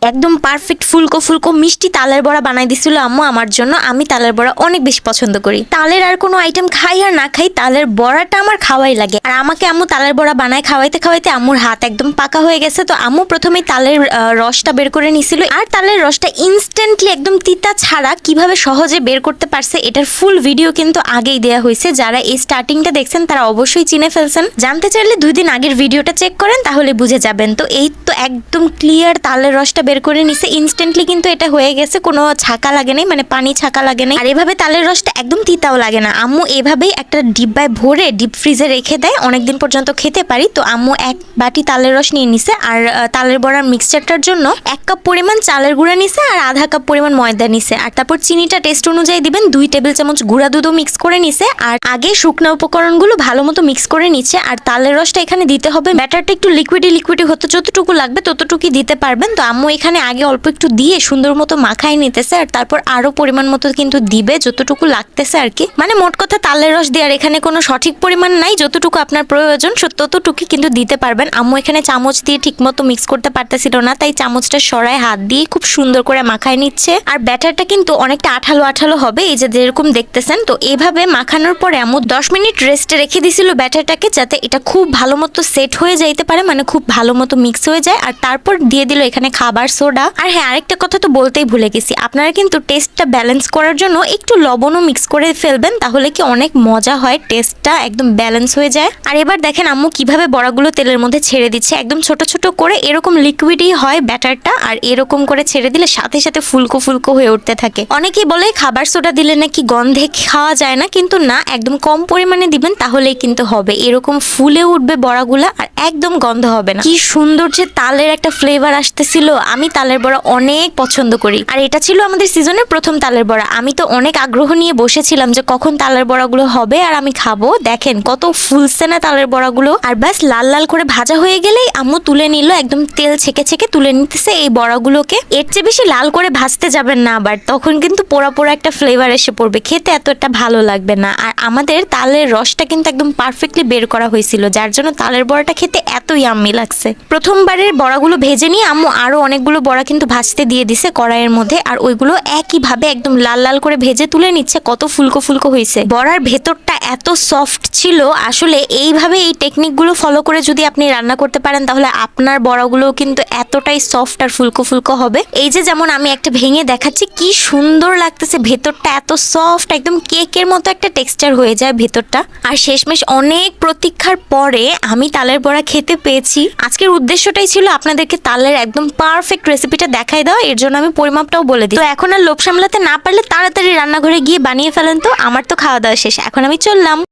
একদম পারফেক্ট ফুলকো ফুলকো মিষ্টি তালের বড়া বানাই দিছিল আম্মু আমার জন্য। আমি তালের বড়া অনেক বেশি পছন্দ করি। তালের আর কোনো আইটেম খাই আর না খাই, তালের বড়াটা আমার খাওয়াই লাগে। আর আমাকে আম্মু তালের বড়া বানায় খাওয়াইতে খাওয়াইতে আম্মুর হাত একদম পাকা হয়ে গেছে। তো আম্মু প্রথমেই তালের রসটা বের করে নিছিল, আর তালের রসটা ইনস্ট্যান্টলি একদম তিতা ছাড়া কিভাবে সহজে বের করতে পারছে এটার ফুল ভিডিও কিন্তু আগেই দেয়া হয়েছে। যারা এই স্টার্টিংটা দেখছেন তারা অবশ্যই চিনে ফেলছেন। জানতে চাইলে 2 দিন আগের ভিডিওটা চেক করেন, তাহলে বুঝে যাবেন। তো এই তো একদম ক্লিয়ার তালের রসটা বের করে নিছে ইনস্ট্যান্টলি, কিন্তু এটা হয়ে গেছে, কোনো ছাকা লাগে নাই, মানে পানি ছাকা লাগে নাই। আর এভাবে তালের রসটা একদম তিতাও লাগে না। আম্মু এভাবেই একটা ডিব্বায় ভরে ডিপ ফ্রিজে রেখে দেয়, অনেকদিন পর্যন্ত খেতে পারি। তো আম্মু 1 বাটি তালের রস নিয়ে নিছে, আর তালের বড়ার মিক্সচারটার জন্য 1 কাপ পরিমাণ চালের গুঁড়া নিছে আর আধা কাপ পরিমাণ ময়দা নিছে। আর তারপর চিনিটা টেস্ট অনুযায়ী দিবেন। 2 টেবিল চামচ গুঁড়া দুধও মিক্স করে নিছে, আর আগে শুকনো উপকরণগুলো ভালো মতো মিক্স করে নিচ্ছে। আর তালের রসটা এখানে দিতে হবে, ব্যাটারটা একটু লিকুইডি হতে যতটুকু লাগবে ততটুকুই দিতে পারবেন। তো আম্মু এখানে আগে অল্প একটু দিয়ে সুন্দর মতো মাখাই নিতেছে, আর তারপর আরো পরিমাণ মতো কিন্তু দিবে যতটুকু লাগতেছে আর কি। মানে মোট কথা তালের রস দেওয়ার এখানে কোনো সঠিক পরিমাণ নাই, যতটুকু আপনার প্রয়োজন ততটুকু কিন্তু দিতে পারবেন। আম্মু এখানে চামচ দিয়ে ঠিক মতো মিক্স করতে পারতেছিল না, তাই চামচটা সরায় হাত দিয়ে খুব সুন্দর করে মাখাই নিচ্ছে। আর ব্যাটারটা কিন্তু অনেকটা আঠালো আঠালো হবে, এই যে যেরকম দেখতেছেন। তো এইভাবে মাখানোর পরে আম্মু 10 মিনিট রেস্টে রেখে দিছিল ব্যাটারটাকে, যাতে এটা খুব ভালো মতো সেট হয়ে যাইতে পারে, মানে খুব ভালো মতো মিক্স হয়ে যায়। আর তারপর দিয়ে দিল এখানে খাবার সোডা। আর হ্যাঁ, আরেকটা কথা তো বলতেই ভুলে গেছি, আপনারা কিন্তু টেস্টটা ব্যালেন্স করার জন্য একটু লবণও মিক্স করে ফেলবেন, তাহলে কি অনেক মজা হয়, টেস্টটা একদম ব্যালেন্স হয়ে যায়। আর এবার দেখেন আম্মু কিভাবে বড়াগুলো তেলের মধ্যে ছেড়ে দিচ্ছে, একদম ছোট ছোট করে, এরকম লিকুইডই হয় ব্যাটারটা। আর এরকম করে ছেড়ে দিলে সাথে সাথে ফুলকো ফুলকো হয়ে উঠতে থাকে। অনেকেই বলে খাবার সোডা দিলে নাকি গন্ধে খাওয়া যায় না, কিন্তু না, একদম কম পরিমাণে দিবেন তাহলেই কিন্তু হবে, এরকম ফুলে উঠবে বড়াগুলা আর একদম গন্ধ হবে না। কি সুন্দর যে তালের একটা ফ্লেভার আসতেছিল। আমি তালের বড়া অনেক পছন্দ করি, আর এটা ছিল আমাদের সিজনের প্রথম তালের বড়া। আমি তো অনেক আগ্রহ নিয়ে বসেছিলাম যে কখন তালের বড়াগুলো হবে আর আমি খাবো। দেখেন কত ফুলছে না তালের বড়াগুলো। আর ব্যাস লাল লাল করে ভাজা হয়ে গেলেই আম্মু তুলে নিল, একদম তেল ছেঁকে ছেঁকে তুলে নিতেছে এই বড়াগুলোকে। এর চেয়ে বেশি লাল করে ভাজতে যাবেন না, আবার তখন কিন্তু পোড়া পোড়া একটা ফ্লেভার এসে পড়বে, খেতে এতটা ভালো লাগবে না। আর আমাদের তালের রসটা কিন্তু একদম পারফেক্টলি বের করা হয়েছিল, যার জন্য তালের বড়াটা খেতে এত ইয়াম্মি লাগছে। প্রথমবারের বড়াগুলো ভেজে নিয়ে আম্মু আরো অনেকগুলো বড়া কিন্তু ভাজতে দিয়ে দিছে কড়াইয়ের মধ্যে, আর ওইগুলো একইভাবে একদম লাল লাল করে ভেজে তুলে নিচ্ছে। কত ফুলকো ফুলকো হয়েছে, বড়ার ভেতরটা এত সফট ছিল। আসলে এইভাবে এই টেকনিকগুলো ফলো করে যদি আপনি রান্না করতে পারেন, তাহলে আপনার বড়াগুলো কিন্তু এতটাই সফট আর ফুলকো ফুলকো হবে। এই যে যেমন আমি একটা ভেঙে দেখাচ্ছি, কি সুন্দর লাগতেছে, ভেতরটা এত সফট, একদম কেকের মতো একটা টেক্সচার হয়ে যায় ভেতরটা। আর শেষমেশ অনেক প্রতীক্ষার পরে আমি তালের বড়া খেতে পেয়েছি। আজকের উদ্দেশ্যটাই ছিল আপনাদেরকে তালের একদম পারফেক্ট রেসিপিটা দেখাই দেওয়া, এর জন্য আমি পরিমাপটাও বলে দিই। তো এখন আর লোভ সামলাতে না পারলে তাড়াতাড়ি রান্নাঘরে গিয়ে বানিয়ে ফেলেন। তো আমার তো খাওয়া দাওয়া শেষ, এখন আমি চললাম।